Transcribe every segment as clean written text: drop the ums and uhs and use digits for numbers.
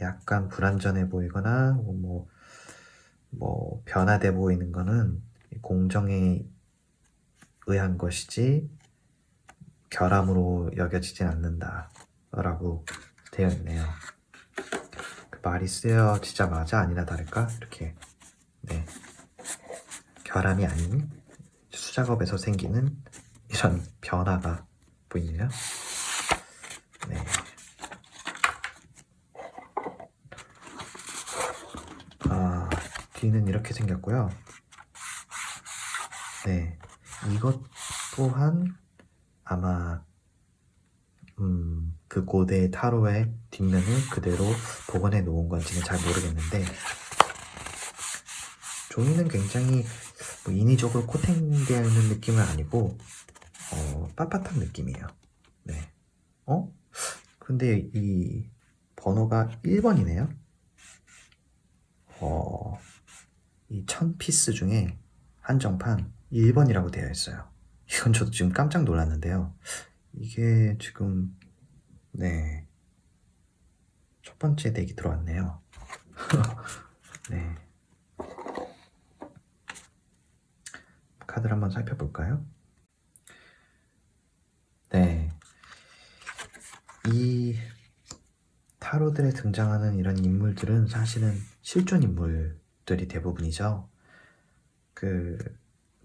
약간 불완전해 보이거나 변화돼 보이는 거는 공정에 의한 것이지 결함으로 여겨지진 않는다라고 되어 있네요. 그 말이 쓰여지자마자 아니나 다를까 이렇게 네, 결함이 아닌 수작업에서 생기는 이런 변화가 보이네요. 네. 뒤는 이렇게 생겼고요. 네, 이것 또한 아마 그 고대 타로의 뒷면을 그대로 복원해 놓은 건지는 잘 모르겠는데 종이는 굉장히 인위적으로 코팅되어 있는 느낌은 아니고 빳빳한 느낌이에요. 네. 근데 이 번호가 1번이네요. 이 1000피스 중에 한정판 1번이라고 되어 있어요. 이건 저도 지금 깜짝 놀랐는데요. 이게 지금 네, 첫 번째 덱이 들어왔네요. 네. 카드를 한번 살펴볼까요? 네. 이 타로들에 등장하는 이런 인물들은 사실은 실존 인물들이 대부분이죠.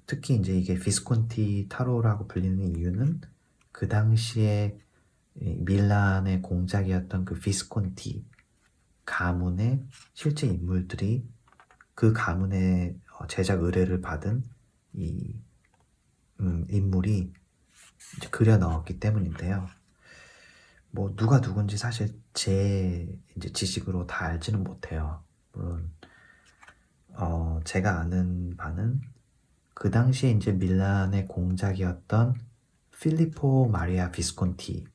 특히 이제 이게 비스콘티 타로라고 불리는 이유는 그 당시에 밀란의 공작이었던 그 비스콘티 가문의 실제 인물들이 그 가문의 제작 의뢰를 받은 이 인물이 이제 그려 넣었기 때문인데요. 누가 누군지 사실 제 이제 지식으로 다 알지는 못해요. 물론 제가 아는 바는 그 당시에 이제 밀란의 공작이었던 필리포 마리아 비스콘티가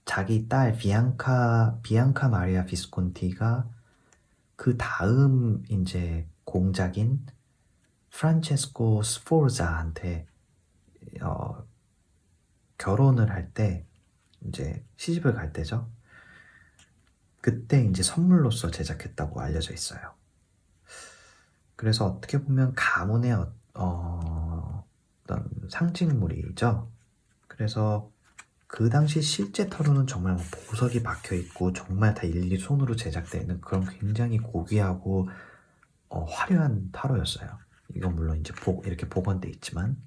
자기 딸 비앙카 마리아 비스콘티가 그 다음 이제 공작인 프란체스코 스포르자한테 결혼을 할 때 이제 시집을 갈 때죠. 그때 이제 선물로서 제작했다고 알려져 있어요. 그래서 어떻게 보면 가문의 어떤 상징물이죠. 그래서 그 당시 실제 타로는 정말 보석이 박혀 있고 정말 다 일일이 손으로 제작되는 그런 굉장히 고귀하고 화려한 타로였어요. 이건 물론 이제 이렇게 복원돼 있지만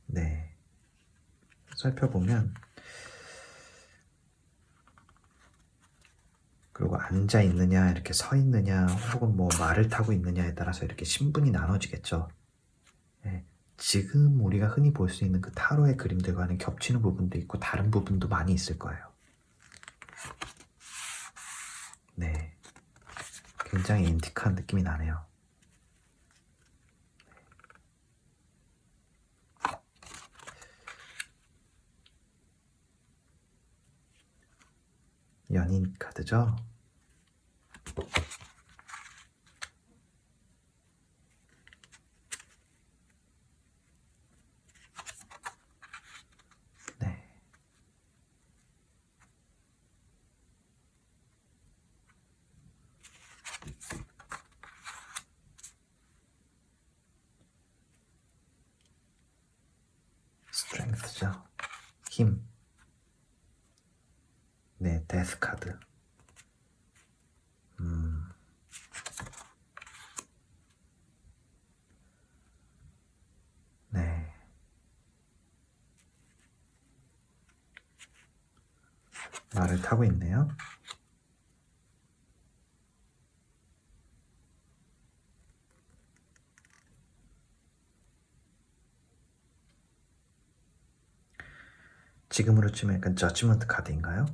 네, 살펴보면 그리고 앉아 있느냐 이렇게 서 있느냐 혹은 말을 타고 있느냐에 따라서 이렇게 신분이 나눠지겠죠. 네, 지금 우리가 흔히 볼 수 있는 그 타로의 그림들과는 겹치는 부분도 있고 다른 부분도 많이 있을 거예요. 네, 굉장히 앤틱한 느낌이 나네요. 연인 카드죠. 네. 스트렝스죠. 힘. 네, 데스 카드. 네. 말을 타고 있네요. 지금으로 치면 약간 저지먼트 카드인가요?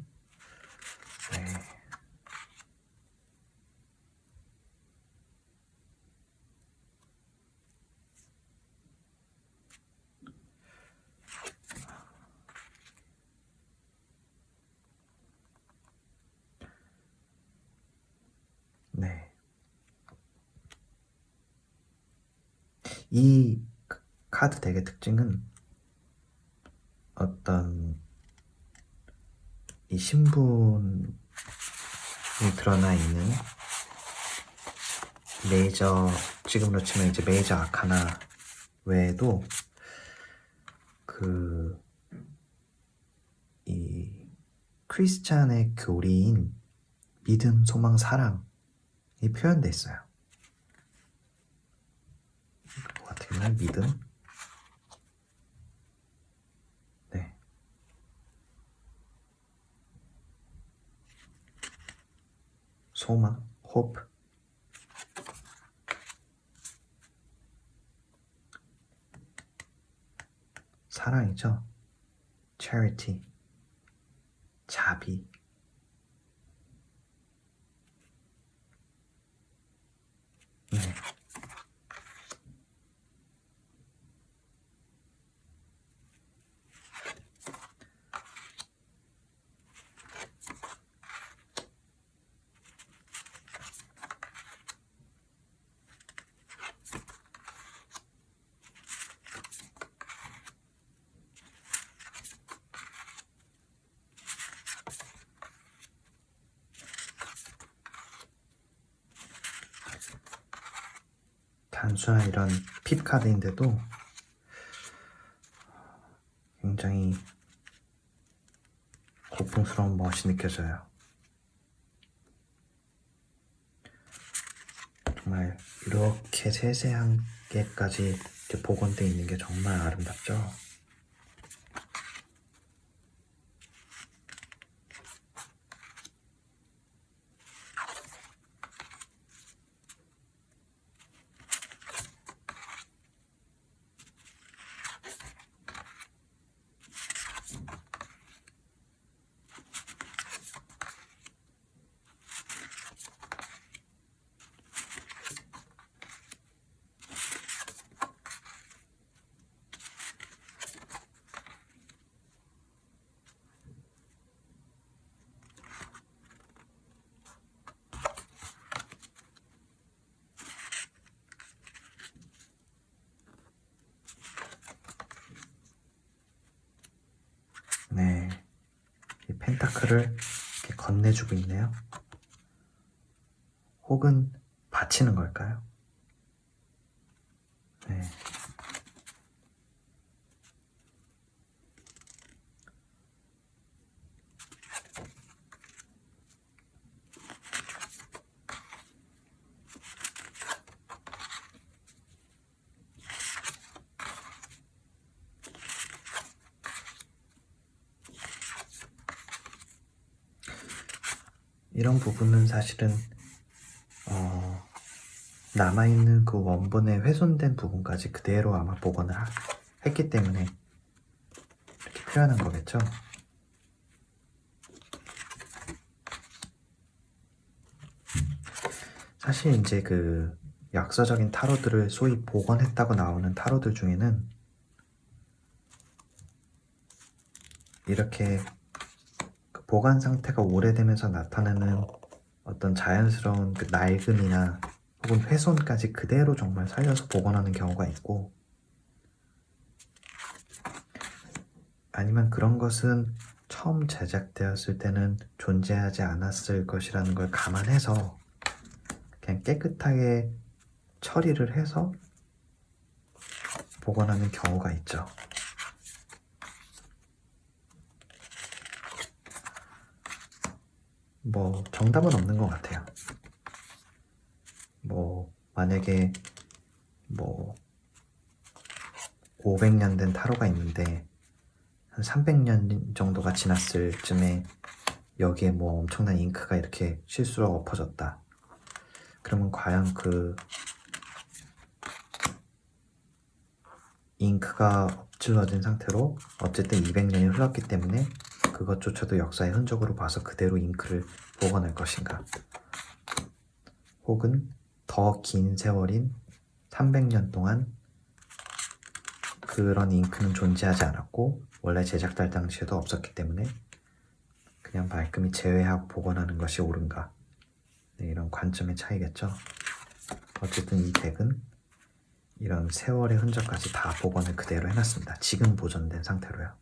네. 네. 이 카드 덱의 특징은 어떤 이 신분이 드러나 있는 메이저, 지금으로 치면 이제 메이저 아카나 외에도 이 크리스찬의 교리인 믿음, 소망, 사랑이 표현돼 있어요. 어떻게 보면 믿음, 네, 소망, hope, 사랑이죠. charity, 자비. 네. 단순한 이런 핍 카드인데도 굉장히 고풍스러운 멋이 느껴져요. 정말 이렇게 세세한 게까지 복원되어 있는 게 정말 아름답죠. 네, 이 펜타클을 이렇게 건네주고 있네요. 혹은 바치는 걸까요? 네. 이런 부분은 사실은 남아있는 그 원본의 훼손된 부분까지 그대로 아마 복원을 했기 때문에 이렇게 표현한 거겠죠. 사실 이제 그 역사적인 타로들을 소위 복원했다고 나오는 타로들 중에는 이렇게 그 보관 상태가 오래되면서 나타나는 어떤 자연스러운 그 낡음이나 혹은 훼손까지 그대로 정말 살려서 복원하는 경우가 있고, 아니면 그런 것은 처음 제작되었을 때는 존재하지 않았을 것이라는 걸 감안해서 그냥 깨끗하게 처리를 해서 복원하는 경우가 있죠. 뭐 정답은 없는 것 같아요. 뭐 만약에 뭐 500년 된 타로가 있는데 한 300년 정도가 지났을 쯤에 여기에 뭐 엄청난 잉크가 이렇게 실수로 엎어졌다. 그러면 과연 그 잉크가 엎질러진 상태로 어쨌든 200년이 흘렀기 때문에 그것조차도 역사의 흔적으로 봐서 그대로 잉크를 복원할 것인가, 혹은 더 긴 세월인 300년 동안 그런 잉크는 존재하지 않았고 원래 제작될 당시에도 없었기 때문에 그냥 말끔히 제외하고 복원하는 것이 옳은가. 네, 이런 관점의 차이겠죠. 어쨌든 이 덱은 이런 세월의 흔적까지 다 복원을 그대로 해놨습니다. 지금 보존된 상태로요.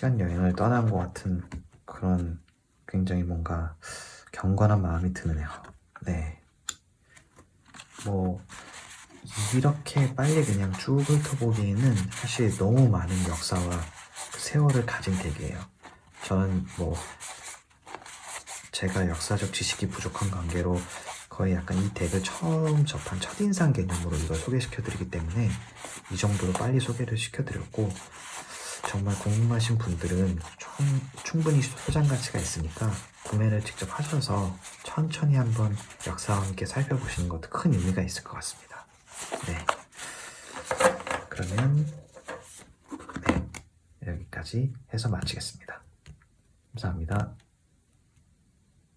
시간 여행을 떠난 것 같은 그런 굉장히 뭔가 경건한 마음이 드네요. 네. 뭐 이렇게 빨리 그냥 쭉 훑어보기에는 사실 너무 많은 역사와 세월을 가진 덱이에요. 저는 뭐 제가 역사적 지식이 부족한 관계로 거의 약간 이 덱을 처음 접한 첫인상 개념으로 이걸 소개시켜드리기 때문에 이 정도로 빨리 소개를 시켜드렸고, 정말 궁금하신 분들은 충분히 소장 가치가 있으니까 구매를 직접 하셔서 천천히 한번 역사와 함께 살펴보시는 것도 큰 의미가 있을 것 같습니다. 네. 그러면 네, 여기까지 해서 마치겠습니다. 감사합니다.